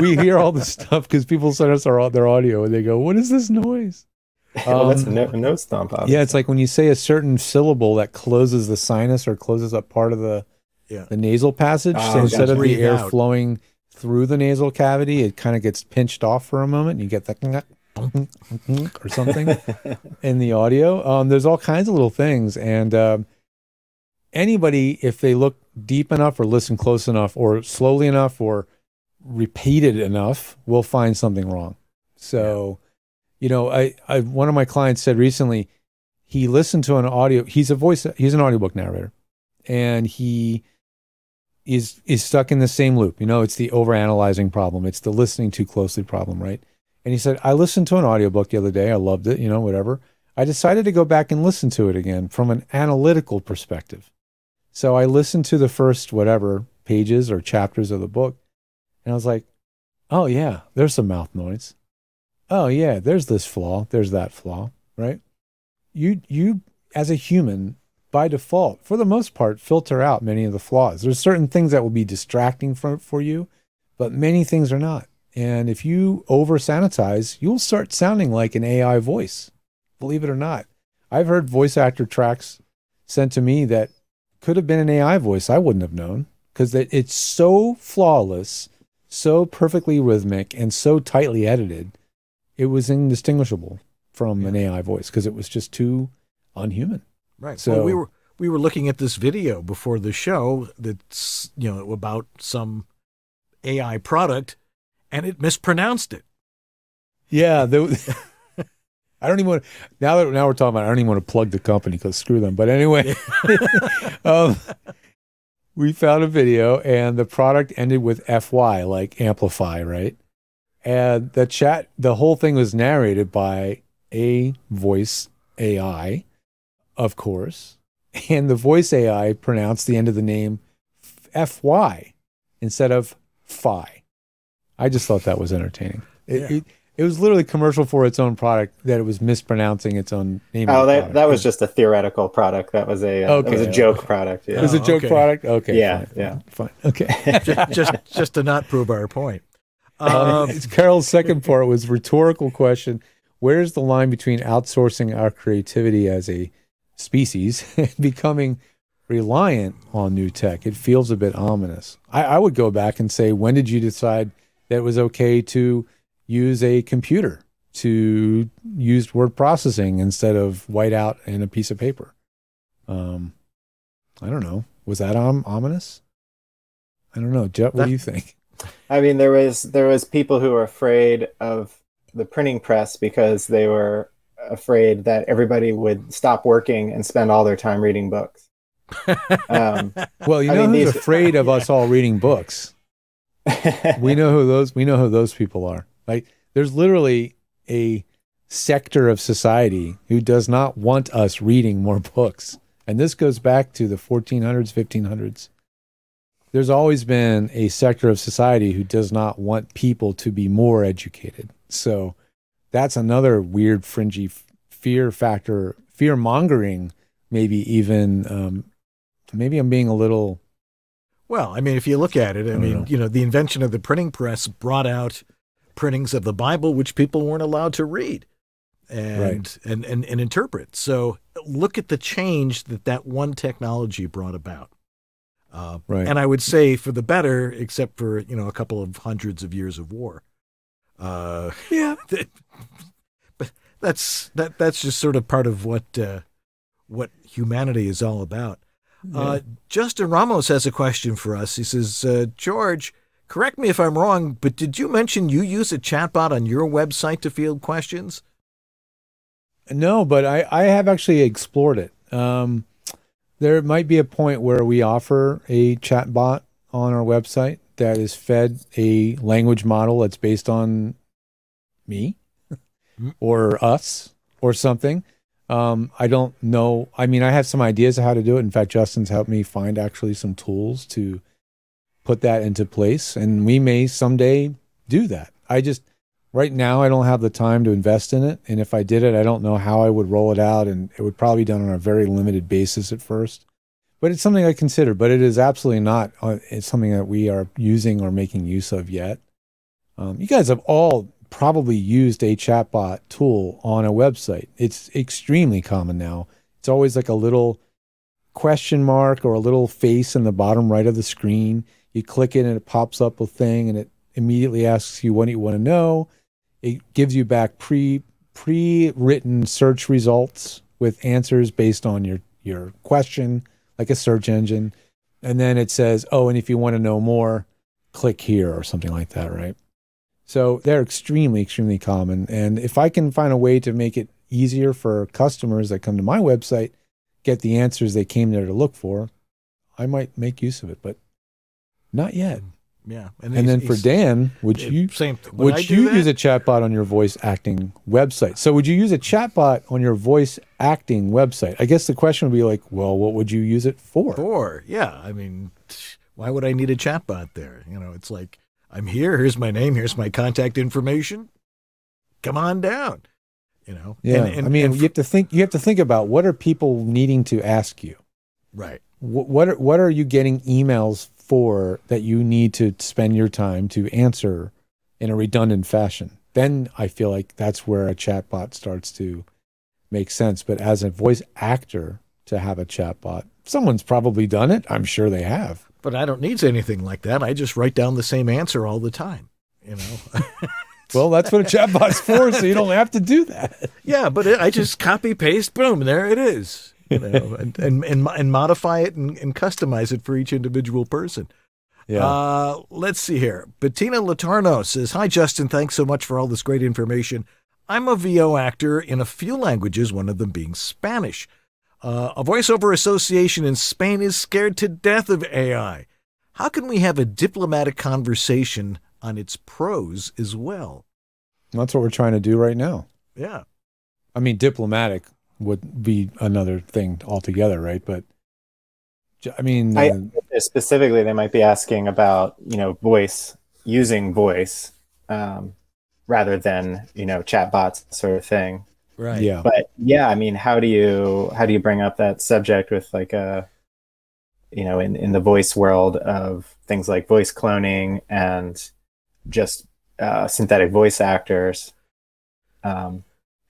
We hear all this stuff because people send us their audio and they go, "What is this noise?"
That's a nose thump. Obviously.
Yeah, it's like when you say a certain syllable that closes the sinus or closes up part of the nasal passage. So instead of the air flowing through the nasal cavity, it kind of gets pinched off for a moment, and you get that or something in the audio. There's all kinds of little things, and anybody, if they look deep enough or listen close enough or slowly enough or repeated enough, will find something wrong. So You know, one of my clients said recently, he listened to an audio. He's an audiobook narrator, and he is stuck in the same loop. You know, it's the overanalyzing problem. It's the listening too closely problem, right? And he said, I listened to an audiobook the other day. I loved it, you know, whatever. I decided to go back and listen to it again from an analytical perspective. So I listened to the first whatever pages or chapters of the book, and I was like, oh yeah, there's some mouth noise. Oh yeah, there's this flaw, there's that flaw, right? You as a human, by default, for the most part, filter out many of the flaws. There's certain things that will be distracting for you, but many things are not. And if you over sanitize, you'll start sounding like an AI voice, believe it or not. I've heard voice actor tracks sent to me that could have been an AI voice. I wouldn't have known, because it's so flawless, so perfectly rhythmic, and so tightly edited. It was indistinguishable from an AI voice because it was just too unhuman.
Right.
So
well, we were looking at this video before the show that's, you know, about some AI product, and it mispronounced it.
Yeah, I don't even want to, now we're talking about it, I don't even want to plug the company because screw them. But anyway, we found a video and the product ended with FY, like amplify, right? And the whole thing was narrated by a voice AI, of course. And the voice AI pronounced the end of the name FY instead of phi. I just thought that was entertaining. It was literally commercial for its own product that it was mispronouncing its own name.
Oh, that was just a theoretical product. That was a joke product. Yeah.
It was a joke product? Okay.
Yeah.
Fine. Okay.
just to not prove our point.
Carol's second part was rhetorical question. Where's the line between outsourcing our creativity as a species and becoming reliant on new tech? It feels a bit ominous. I would go back and say, when did you decide that it was okay to use a computer, to use word processing instead of whiteout and a piece of paper? I don't know. Was that ominous? I don't know. Jet, what do you think?
I mean, there was people who were afraid of the printing press because they were afraid that everybody would stop working and spend all their time reading books.
Well, who's afraid of us all reading books? We know who those people are. Like, there's literally a sector of society who does not want us reading more books. And this goes back to the 1400s, 1500s. There's always been a sector of society who does not want people to be more educated. So that's another weird, fringy fear factor, fear mongering, maybe even, maybe I'm being a little...
Well, I mean, if you look at it, I mean, the invention of the printing press brought out printings of the Bible, which people weren't allowed to read and interpret. So look at the change that one technology brought about. And I would say for the better, except for, a couple of hundreds of years of war. But that's just sort of part of what humanity is all about. Justin Ramos has a question for us. He says, George, correct me if I'm wrong, but did you mention you use a chatbot on your website to field questions?
No, but I have actually explored it. There might be a point where we offer a chatbot on our website that is fed a language model that's based on me or us or something. I don't know. I mean, I have some ideas of how to do it. In fact, Justin's helped me find actually some tools to put that into place, and we may someday do that. Right now, I don't have the time to invest in it, and if I did it, I don't know how I would roll it out, and it would probably be done on a very limited basis at first. But it's something I consider, but it is absolutely not it's something that we are using or making use of yet. You guys have all probably used a chatbot tool on a website. It's extremely common now. It's always like a little question mark or a little face in the bottom right of the screen. You click it and it pops up a thing and it immediately asks you what do you want to know. It gives you back pre-written search results with answers based on your question, like a search engine. And then it says, oh, and if you want to know more, click here or something like that, right? So they're extremely, extremely common. And if I can find a way to make it easier for customers that come to my website, get the answers they came there to look for, I might make use of it, but not yet.
Yeah.
And then for Dan, would you use a chatbot on your voice acting website? So would you use a chatbot on your voice acting website? I guess the question would be like, well, what would you use it for?
Yeah. I mean, why would I need a chatbot there? You know, it's like, I'm here. Here's my name. Here's my contact information. Come on down. You know.
Yeah. I mean, you have to think about what are people needing to ask you.
Right.
What are you getting emails for that you need to spend your time to answer in a redundant fashion? Then I feel like that's where a chatbot starts to make sense. But as a voice actor to have a chatbot, someone's probably done it. I'm sure they have.
But I don't need anything like that. I just write down the same answer all the time, you know.
Well, that's what a chatbot's for, so you don't have to do that.
Yeah, but I just copy, paste, boom, there it is. You know, and modify it and customize it for each individual person.
Yeah.
Let's see here. Bettina Latarno says, "Hi, Justin. Thanks so much for all this great information. I'm a VO actor in a few languages, one of them being Spanish. A voiceover association in Spain is scared to death of AI. How can we have a diplomatic conversation on its pros as well?"
That's what we're trying to do right now.
Yeah.
I mean, diplomatic would be another thing altogether, right? But I mean,
specifically, they might be asking about, you know, using voice rather than, you know, chatbots sort of thing.
Right.
Yeah.
But yeah, I mean, how do you bring up that subject with like a, you know, in the voice world of things like voice cloning and just synthetic voice actors?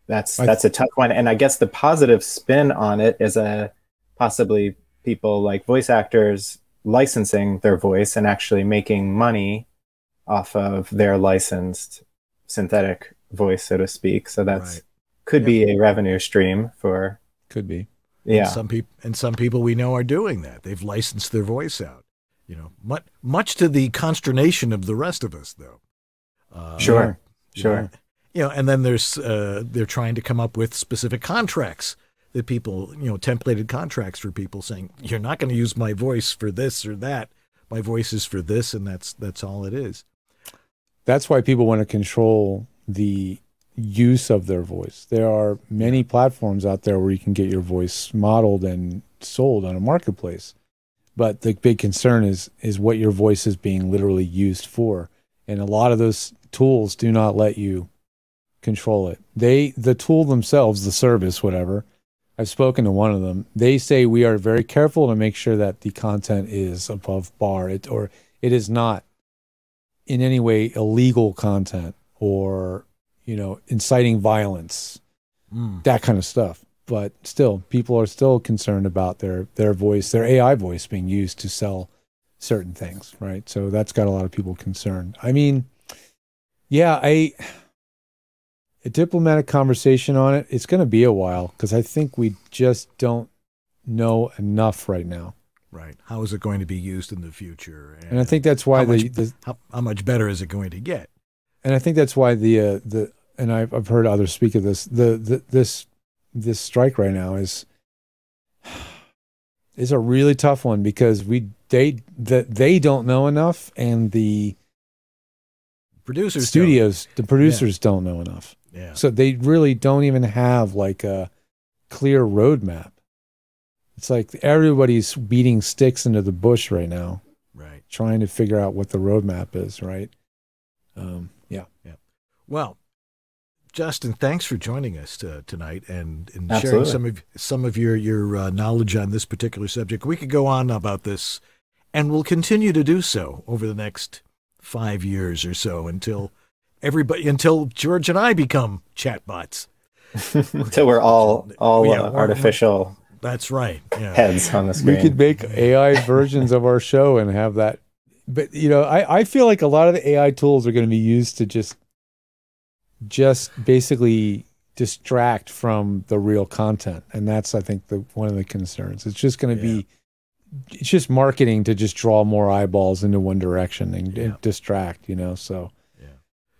That's a tough one. And I guess the positive spin on it is possibly people like voice actors licensing their voice and actually making money off of their licensed synthetic voice, so to speak. So that's
right.
Could be a revenue stream for.
Could be.
Yeah.
And some people we know are doing that. They've licensed their voice out. You know, much to the consternation of the rest of us, though.
Sure.
You know, and then they're trying to come up with specific contracts that people, you know, templated contracts for people saying, you're not going to use my voice for this or that. My voice is for this, and that's all it is.
That's why people want to control the use of their voice. There are many platforms out there where you can get your voice modeled and sold on a marketplace. But the big concern is what your voice is being literally used for. And a lot of those tools do not let you control it. The tool themselves, the service, whatever, I've spoken to one of them. They say we are very careful to make sure that the content is above bar, it is not in any way illegal content or, you know, inciting violence, that kind of stuff. But still, people are still concerned about their voice, their AI voice being used to sell certain things, right? So that's got a lot of people concerned. I mean, yeah, a diplomatic conversation on it, it's going to be a while because I think we just don't know enough right now.
Right. How is it going to be used in the future?
And I think that's why
how much better is it going to get?
And I think that's why and I've heard others speak of this. This strike right now is a really tough one because they don't know enough, and the producers don't know enough.
Yeah.
So they really don't even have like a clear roadmap. It's like everybody's beating sticks into the bush right now,
right? Trying
to figure out what the roadmap is, right? Yeah.
Well, Justin, thanks for joining us tonight and sharing some of your knowledge on this particular subject. We could go on about this, and we'll continue to do so over the next 5 years or so until George and I become chatbots.
Until we're all artificial.
That's right. Yeah.
Heads on the screen.
We could make AI versions of our show and have that. But you know, I feel like a lot of the AI tools are going to be used to just basically distract from the real content, and that's, I think, one of the concerns. It's just going to be, it's just marketing to just draw more eyeballs into one direction and distract, you know. So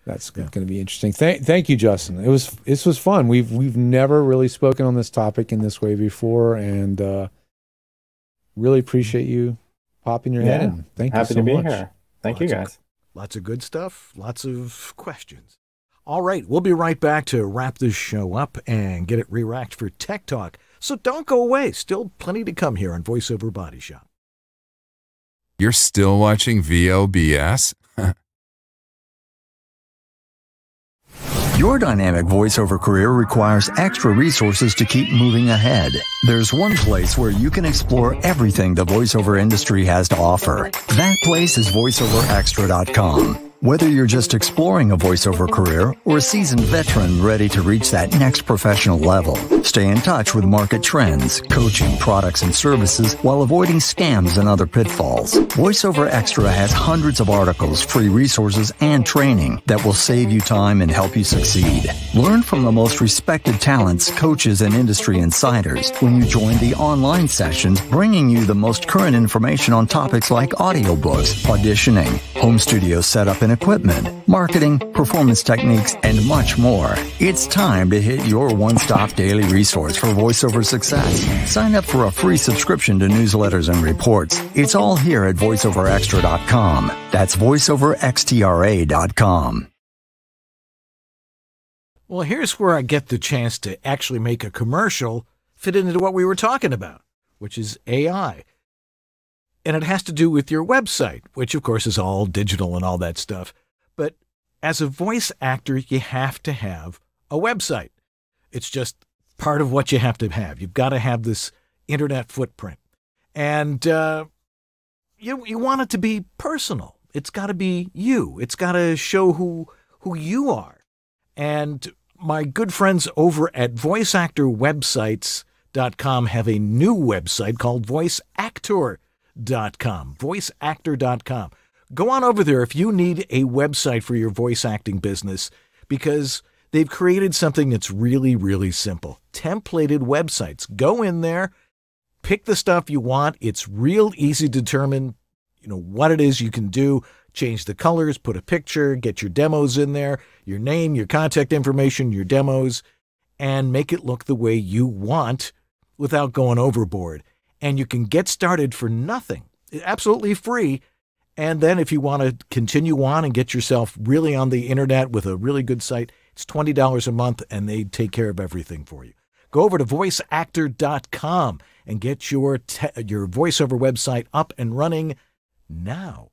That's going to be interesting. Thank you, Justin. This was fun. We've never really spoken on this topic in this way before, and really appreciate you popping your head in. Thank you so much. Happy to be here.
Thank you, guys.
Lots of good stuff. Lots of questions. All right, we'll be right back to wrap this show up and get it re-racked for Tech Talk. So don't go away. Still plenty to come here on VoiceOver Body Shop.
You're still watching VOBS?
Your dynamic voiceover career requires extra resources to keep moving ahead. There's one place where you can explore everything the voiceover industry has to offer. That place is voiceoverextra.com. Whether you're just exploring a voiceover career or a seasoned veteran ready to reach that next professional level, stay in touch with market trends, coaching, products, and services while avoiding scams and other pitfalls. VoiceOver Extra has hundreds of articles, free resources, and training that will save you time and help you succeed. Learn from the most respected talents, coaches, and industry insiders when you join the online sessions, bringing you the most current information on topics like audiobooks, auditioning, home studio setup and equipment, marketing, performance techniques, and much more. It's time to hit your one-stop daily resource for voiceover success. Sign up for a free subscription to newsletters and reports. It's all here at voiceoverextra.com. That's voiceoverextra.com.
Well, here's where I get the chance to actually make a commercial fit into what we were talking about, which is AI. And it has to do with your website, which of course is all digital and all that stuff. But as a voice actor, you have to have a website. It's just part of what you have to have. You've got to have this internet footprint. And you want it to be personal. It's got to be you. It's got to show who you are. And my good friends over at voiceactorwebsites.com have a new website called voiceactor.com. voiceactor.com. Go on over there if you need a website for your voice acting business, because they've created something that's really, really simple. Templated websites. Go in there, pick the stuff you want. It's real easy to determine, what it is you can do. Change the colors, put a picture, get your demos in there, your name, your contact information, your demos, and make it look the way you want without going overboard. And you can get started for nothing, absolutely free. And then if you want to continue on and get yourself really on the internet with a really good site, it's $20 a month, and they take care of everything for you. Go over to voiceactor.com and get your voiceover website up and running now.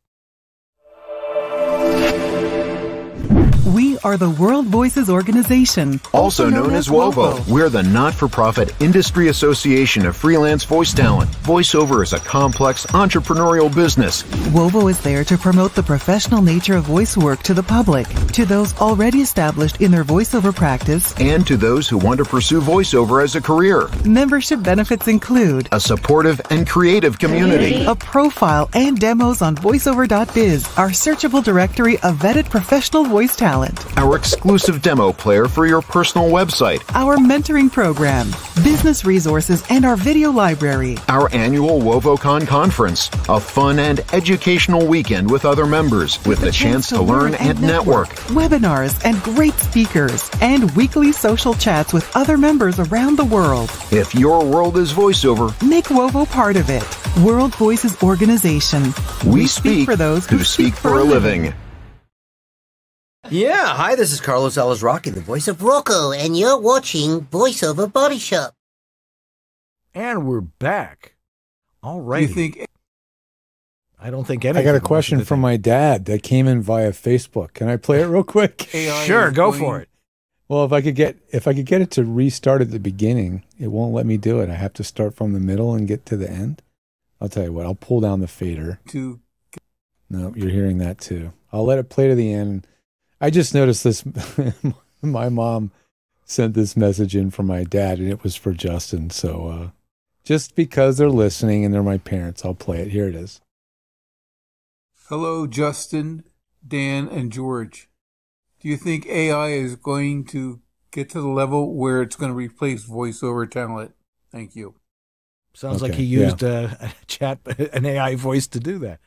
We are the World Voices Organization,
also known as WOVO. We're the not-for-profit industry association of freelance voice talent. VoiceOver is a complex entrepreneurial business.
WOVO is there to promote the professional nature of voice work to the public, to those already established in their voiceover practice,
and to those who want to pursue voiceover as a career.
Membership benefits include
a supportive and creative community,
a profile and demos on voiceover.biz, our searchable directory of vetted professional voice talent,
our exclusive demo player for your personal website,
our mentoring program, business resources, and our video library,
our annual WovoCon conference, a fun and educational weekend with other members with the chance to learn and network,
webinars and great speakers, and weekly social chats with other members around the world.
If your world is voiceover,
make WOVO part of it. World Voices Organization.
We speak for those who speak for a living.
Yeah, hi, this is Carlos Alazraqui, the voice of Rocco, and you're watching VoiceOver Body Shop.
And we're back. All right. I don't think anything.
I got a question from my dad that came in via Facebook. Can I play it real quick?
Sure, go for it.
Well, if I could get it to restart at the beginning, it won't let me do it. I have to start from the middle and get to the end. I'll tell you what, I'll pull down the fader. No, you're hearing that too. I'll let it play to the end. I just noticed this. My mom sent this message in from my dad, and it was for Justin. So just because they're listening and they're my parents, I'll play it. Here it is.
Hello, Justin, Dan, and George. Do you think AI is going to get to the level where it's going to replace voiceover talent? Thank you.
Sounds like he used an AI voice to do that.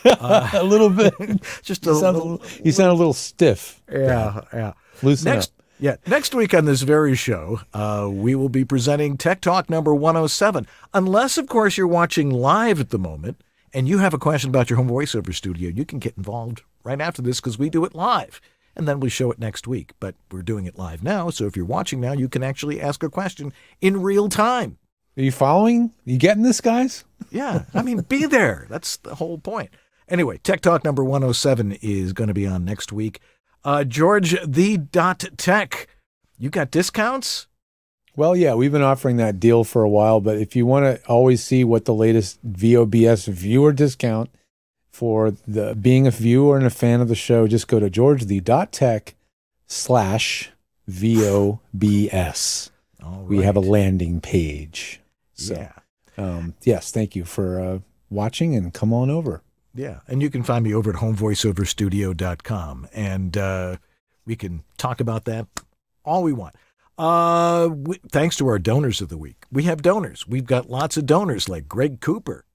A little bit.
Just
you sound a little stiff.
Yeah.
Loosen up.
Yeah, next week on this very show, we will be presenting Tech Talk number 107. Unless, of course, you're watching live at the moment and you have a question about your home voiceover studio, you can get involved right after this because we do it live. And then we show it next week. But we're doing it live now, so if you're watching now, you can actually ask a question in real time.
Are you following? You getting this, guys?
Yeah, I mean, be there. That's the whole point. Anyway, Tech Talk number 107 is going to be on next week. George, the .tech, you got discounts?
Well, yeah, we've been offering that deal for a while, but if you want to always see what the latest VOBS viewer discount for the being a viewer and a fan of the show, just go to georgewhittam.tech/VOBS.
Right.
We have a landing page. So,
yeah.
Yes, thank you for watching, and come on over.
Yeah, and you can find me over at homevoiceoverstudio.com, and we can talk about that all we want. Thanks to our donors of the week. We have donors. We've got lots of donors like Greg Cooper.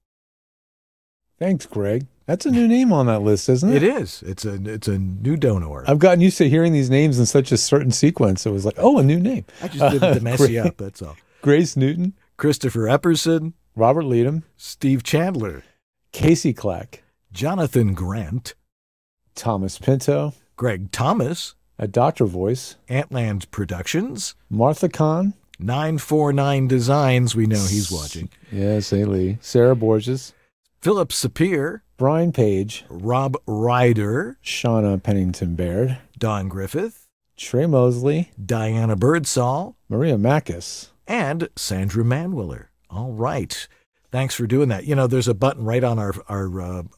Thanks, Greg. That's a new name on that list, isn't it?
It is. It's a new donor.
I've gotten used to hearing these names in such a certain sequence. It was like, oh, a new name.
I just did it to mess you up, that's all.
Grace Newton.
Christopher Epperson.
Robert Leadham.
Steve Chandler.
Casey Clack.
Jonathan Grant.
Thomas Pinto.
Greg Thomas.
A Doctor Voice.
Antland Productions.
Martha Kahn.
949 Designs. We know he's watching.
Yes, A. Lee. Sarah Borges.
Philip Sapir.
Brian Page.
Rob Ryder.
Shauna Pennington Baird.
Don Griffith.
Trey Mosley.
Diana Birdsall.
Maria Mackus.
And Sandra Manwiller. All right. Thanks for doing that. You know, there's a button right on our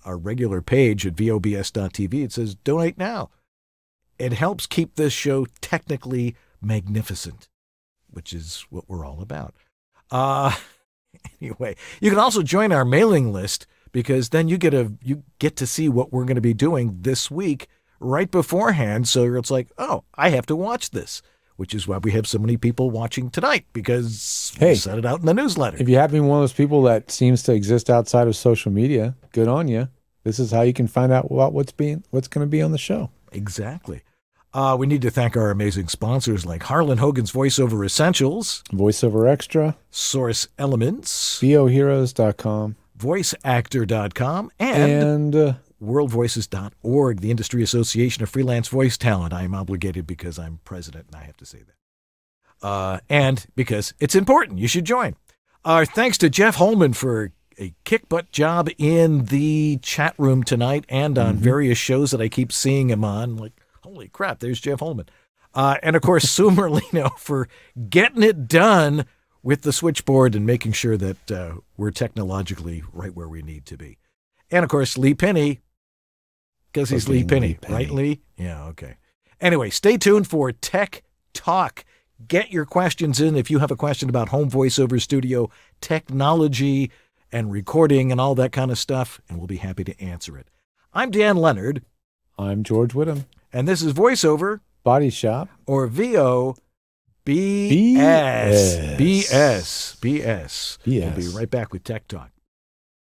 regular page at VOBS.tv. It says donate now. It helps keep this show technically magnificent, which is what we're all about. Anyway, you can also join our mailing list because then you get to see what we're going to be doing this week right beforehand. So it's like, oh, I have to watch this, which is why we have so many people watching tonight because we set it out in the newsletter.
If you happen to be one of those people that seems to exist outside of social media, good on you. This is how you can find out about what's going to be on the show.
Exactly. We need to thank our amazing sponsors like Harlan Hogan's VoiceOver Essentials,
VoiceOver Extra,
Source Elements,
VOHeroes.com,
VoiceActor.com, and WorldVoices.org, the Industry Association of Freelance Voice Talent. I am obligated because I'm president and I have to say that. And because it's important. You should join. Our thanks to Jeff Holman for a kick-butt job in the chat room tonight and on various shows that I keep seeing him on. Like, holy crap, there's Jeff Holman. And, of course, Sue Merlino for getting it done with the switchboard and making sure that we're technologically right where we need to be. And, of course, Lee Penny, because he's Lee Penny, right, Lee? Yeah, okay. Anyway, stay tuned for Tech Talk. Get your questions in if you have a question about home voiceover studio technology and recording and all that kind of stuff, and we'll be happy to answer it. I'm DanLenard.
I'm George Whittam.
And this is VoiceOver
Body Shop,
or VOBS. BS. We'll be right back with Tech Talk.